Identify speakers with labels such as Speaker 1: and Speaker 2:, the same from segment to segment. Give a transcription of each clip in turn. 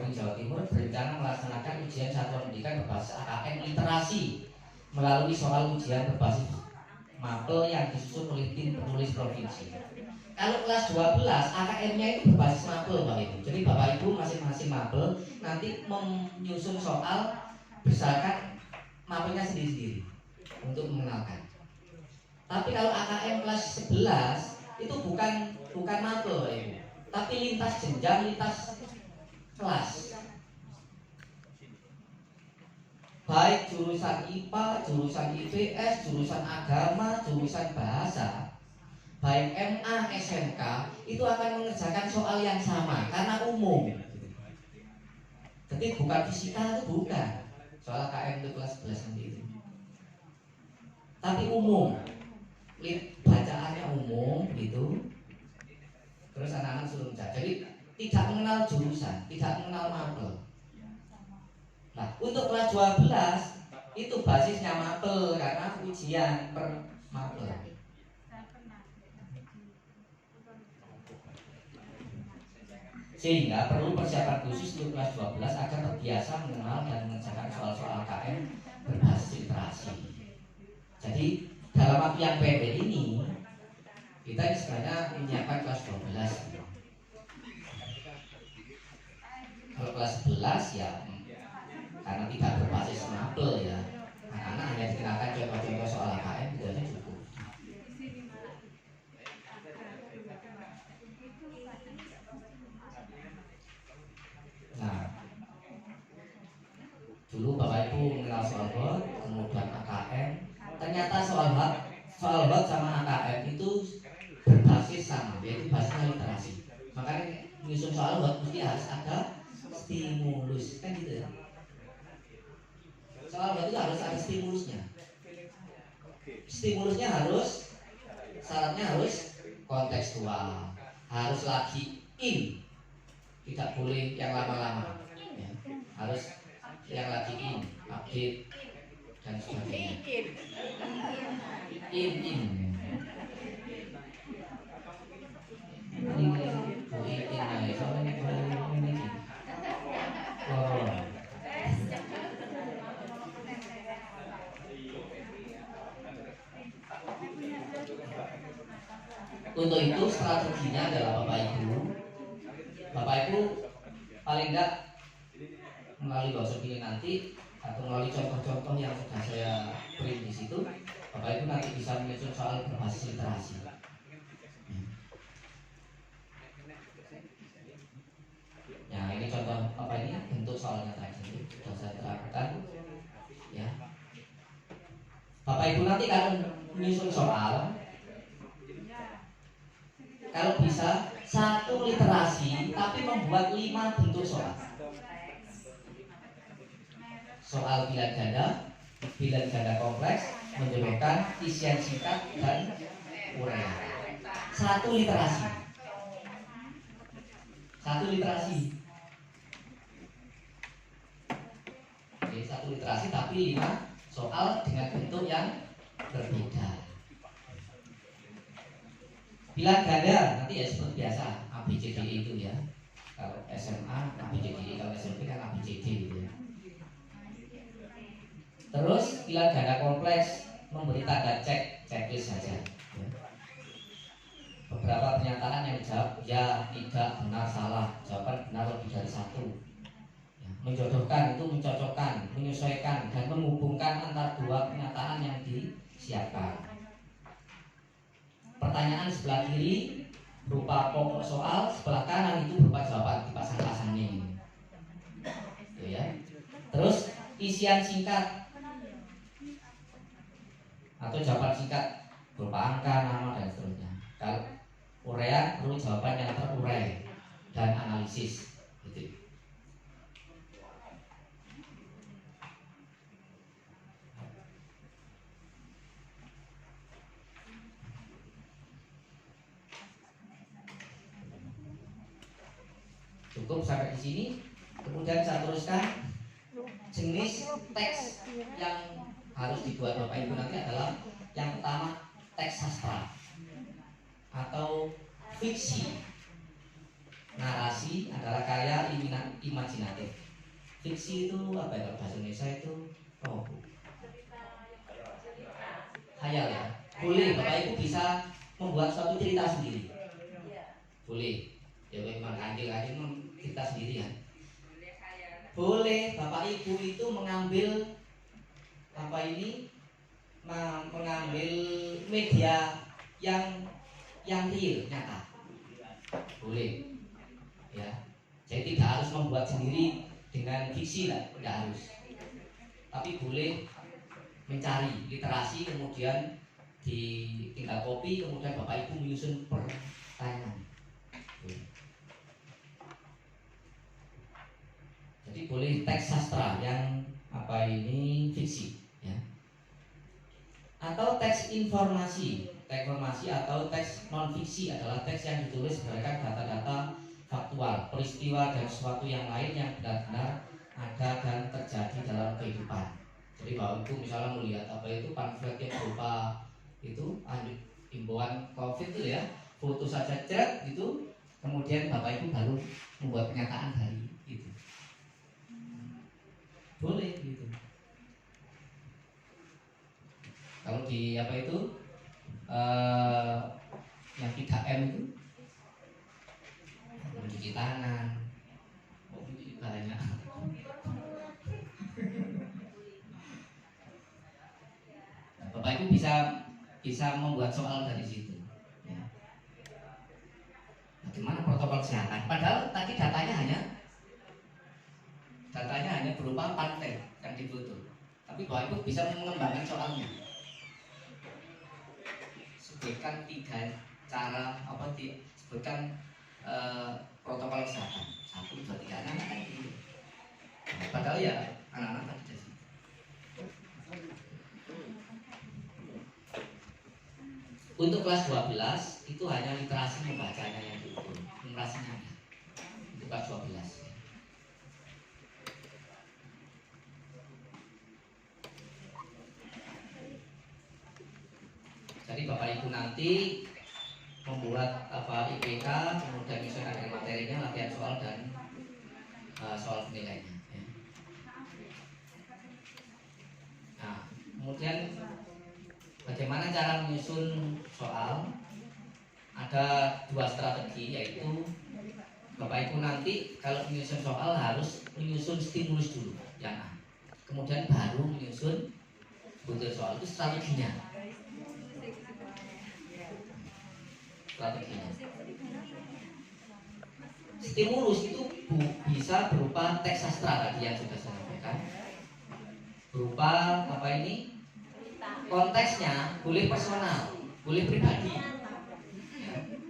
Speaker 1: Provinsi Jawa Timur berencana melaksanakan ujian satuan pendidikan berbasis AKM literasi melalui soal ujian berbasis mapel yang disusun oleh tim penulis provinsi. Kalau kelas 12 AKM-nya itu berbasis mapel Bapak Ibu. Jadi Bapak Ibu masing-masing mapel nanti menyusun soal berdasarkan mapelnya sendiri-sendiri untuk mengenalkan. Tapi kalau AKM kelas 11 itu bukan mapel Bapak Ibu, tapi lintas jenjang, lintas kelas. Baik jurusan IPA, jurusan IPS, jurusan agama, jurusan bahasa, baik MA, SMK itu akan mengerjakan soal yang sama karena umum. Jadi bukan fisika, itu bukan soal KM itu kelas 11 nanti itu. Tapi umum, bacaannya umum gitu. Terus anak-anak suruh menjawab. Jadi tidak mengenal jurusan, tidak mengenal mapel. Nah, untuk kelas 12 itu basisnya mapel karena ujian per mapel. Sehingga perlu persiapan khusus untuk kelas 12 agar terbiasa mengenal dan mengerjakan soal-soal KM berbasis literasi. Jadi dalam waktu yang pendek ini kita sebenarnya menyiapkan kelas 12. Kalau kelas 11 ya karena tidak berbasis mapel ya, anak-anak hanya dikenalkan contoh-contoh soal KM itu aja cukup. Nah, dulu Bapak Ibu mengenal soal HOT, kemudian AKM. Ternyata soal HOT sama AKM itu berbasis sama, yaitu basisnya literasi. Makanya menyusun soal HOT mesti harus ada stimulus, kan gitu ya. Soal HOT itu harus ada stimulusnya. Stimulusnya harus, syaratnya harus kontekstual, harus lagi in, tidak boleh yang lama-lama ya. Harus yang lagi in, update dan sebagainya. In Untuk itu strateginya adalah Bapak Ibu paling enggak melalui brosur ini nanti atau melalui contoh-contoh yang sudah saya print di situ, Bapak Ibu nanti bisa menyusun soal berbasis literasi. Nah ini contoh apa ini bentuk soalnya tadi sudah saya terangkan ya. Bapak Ibu nanti kalau menyusun soal, kalau bisa satu literasi tapi membuat 5 bentuk soal. Soal bilangan ganda kompleks, menjodohkan, isian singkat dan uraian. Satu literasi. Oke, satu literasi tapi 5 soal dengan bentuk yang berbeda. Bilangan ganda nanti ya seperti biasa ABCDE itu ya. Kalau SMA ABCDE, kalau SMP kan ABCD gitu ya. Terus bilangan ganda kompleks memberi tanda checklist saja ya. Beberapa pernyataan yang dijawab ya, tidak, benar, salah. Jawaban benar lebih dari 1 ya. Menjodohkan itu mencocokkan, menyesuaikan dan menghubungkan antara 2 pernyataan yang disiapkan. Pertanyaan sebelah kiri berupa pokok soal, sebelah kanan itu berupa jawaban dipasang-pasangin gitu ya. Terus isian singkat atau jawaban singkat berupa angka, nama dan seterusnya. Kalau uraian perlu jawaban yang terurai dan analisis gitu. Cukup sampai di sini. Kemudian saya teruskan jenis teks yang harus dibuat Bapak Ibu nanti adalah yang pertama teks sastra atau fiksi. narasi adalah karya imajinatif. Fiksi itu apa ya, bahasa Indonesia itu oh, khayal ya. Boleh Bapak Ibu bisa membuat suatu cerita sendiri. Boleh. Ya memang anjing cerita sendiri ya. Boleh Bapak Ibu itu mengambil apa ini, mengambil media yang real, nyata. Boleh. Ya. Jadi tidak harus membuat sendiri dengan fiksi lah, tidak harus. Tapi boleh mencari literasi, kemudian tinggal copy, kemudian Bapak Ibu menyusun pertanyaan. Jadi boleh teks sastra yang apa ini fiksi, ya. Atau teks informasi. Teks informasi atau teks non fiksi adalah teks yang ditulis berdasarkan data-data faktual, peristiwa dan sesuatu yang lain yang benar-benar ada dan terjadi dalam kehidupan. Jadi Bapak Ibu misalnya melihat apa itu pamflet yang berupa itu himbauan COVID itu ya, foto saja cek gitu, kemudian Bapak Ibu baru membuat pernyataan dari itu. Boleh gitu. Kalau di apa itu yang 3M itu mencuci tangan, banyak. Bapak Ibu bisa membuat soal dari situ. Ya. Bagaimana protokol kesehatan? Padahal tadi datanya hanya berupa pamflet yang difoto. Tapi Bapak Ibu bisa mengembangkan soalnya. Sebutkan 3 cara sebutkan protokol kesehatan 1, 2, 3 anak-anak gitu. Padahal ya anak-anak tadi dari situ. Untuk kelas 12 itu hanya literasi membacanya yang diukur, numerasinya untuk kelas 12. Jadi Bapak Ibu nanti membuat IPK, kemudian misalkan materinya, latihan soal dan soal penilaiannya. Ya. Nah, kemudian bagaimana cara menyusun soal? Ada 2 strategi, yaitu Bapak Ibu nanti kalau menyusun soal harus menyusun stimulus dulu, yang A. Kemudian baru menyusun butir soal. Itu strateginya. Stimulus itu bisa berupa teks sastra tadi yang sudah saya sampaikan, berupa apa ini, konteksnya boleh personal, boleh pribadi, ya.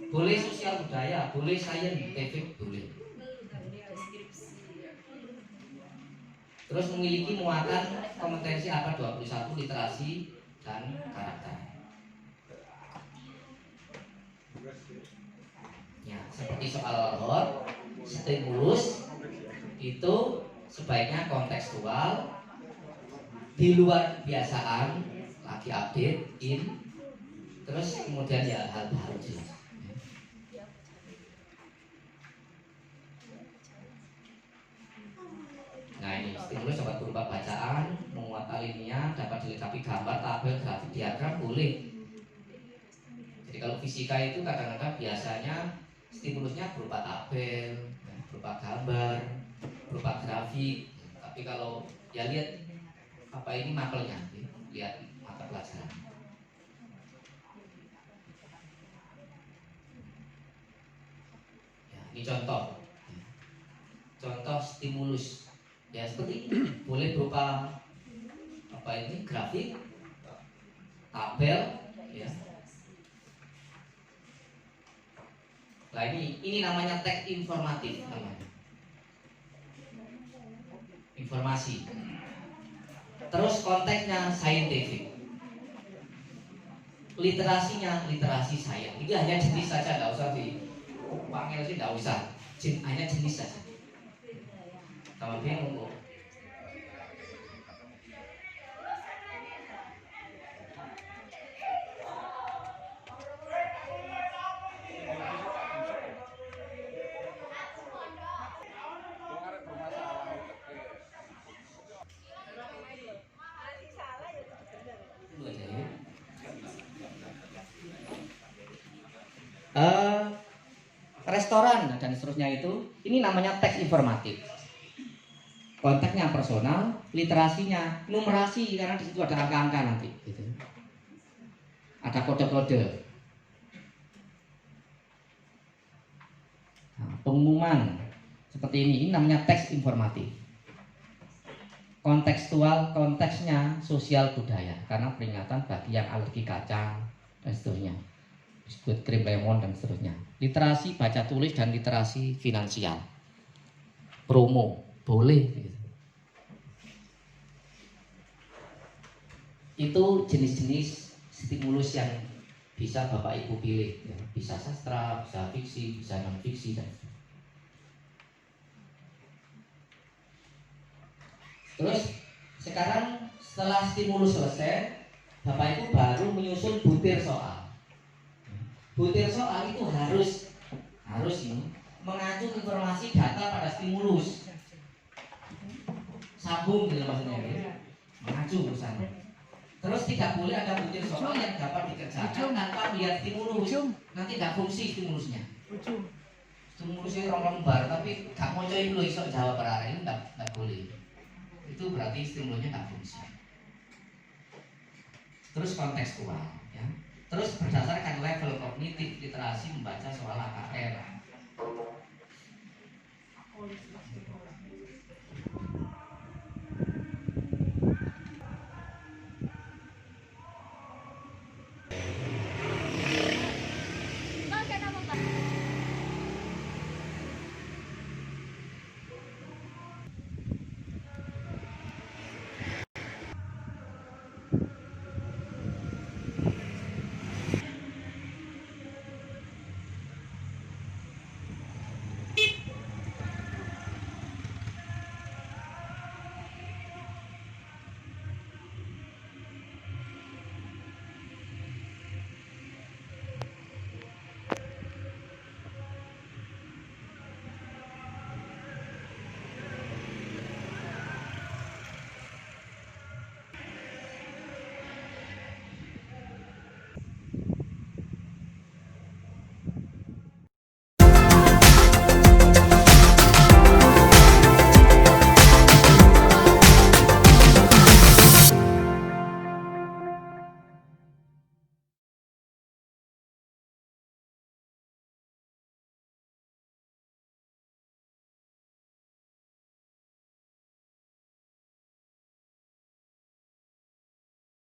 Speaker 1: Boleh sosial budaya, boleh saintifik, boleh. Terus memiliki muatan kompetensi apa 21, literasi dan karakter. Ya, seperti soal hot, stimulus itu sebaiknya kontekstual, di luar biasaan, lagi update, terus kemudian ya hal baru jelas. Nah ini stimulus dapat berupa bacaan, menguat alinea, dapat dilengkapi gambar, tabel, grafik, diagram, boleh. Jadi kalau fisika itu kadang-kadang biasanya stimulusnya berupa tabel, berupa gambar, berupa grafik. Tapi kalau ya lihat apa ini mapelnya, lihat mata pelajaran. Ya, ini contoh stimulus. Ya seperti ini, boleh berupa apa ini grafik, tabel, ya. Nah ini namanya teks informatif namanya. Informasi. Terus konteksnya saintifik. Literasinya literasi sains. Ini hanya jenis saja, tidak usah dipanggil sih, tidak usah. Hanya jenis saja. Kalau bingung kok. eh, restoran dan seterusnya itu, ini namanya teks informatif. Konteksnya personal, literasinya numerasi karena di situ ada angka-angka nanti. Gitu. Ada kode-kode. Nah, pengumuman seperti ini namanya teks informatif. Kontekstual, konteksnya sosial budaya karena peringatan bagi yang alergi kacang dan seterusnya. Disebut krim lemon dan seterusnya. Literasi baca tulis dan literasi finansial. Promo boleh gitu. Itu jenis-jenis stimulus yang bisa Bapak Ibu pilih ya. Bisa sastra, bisa fiksi, bisa non fiksi dan terus sekarang setelah stimulus selesai, Bapak Ibu baru menyusun butir soal. Butir soal itu harus ini mengacu informasi data pada stimulus. Sambung gitu maksudnya ya. Mengacu urusannya. Terus tidak boleh ada butir soal yang dapat dikerjakan tanpa melihat stimulus. Nanti nggak fungsi stimulusnya. Stimulusnya orang lembar tapi gak mau coy dulu isok jawab perara ini nggak boleh. Itu berarti stimulusnya nggak fungsi. Terus kontekstual, ya. Terus berdasarkan level kognitif literasi membaca soal AKR.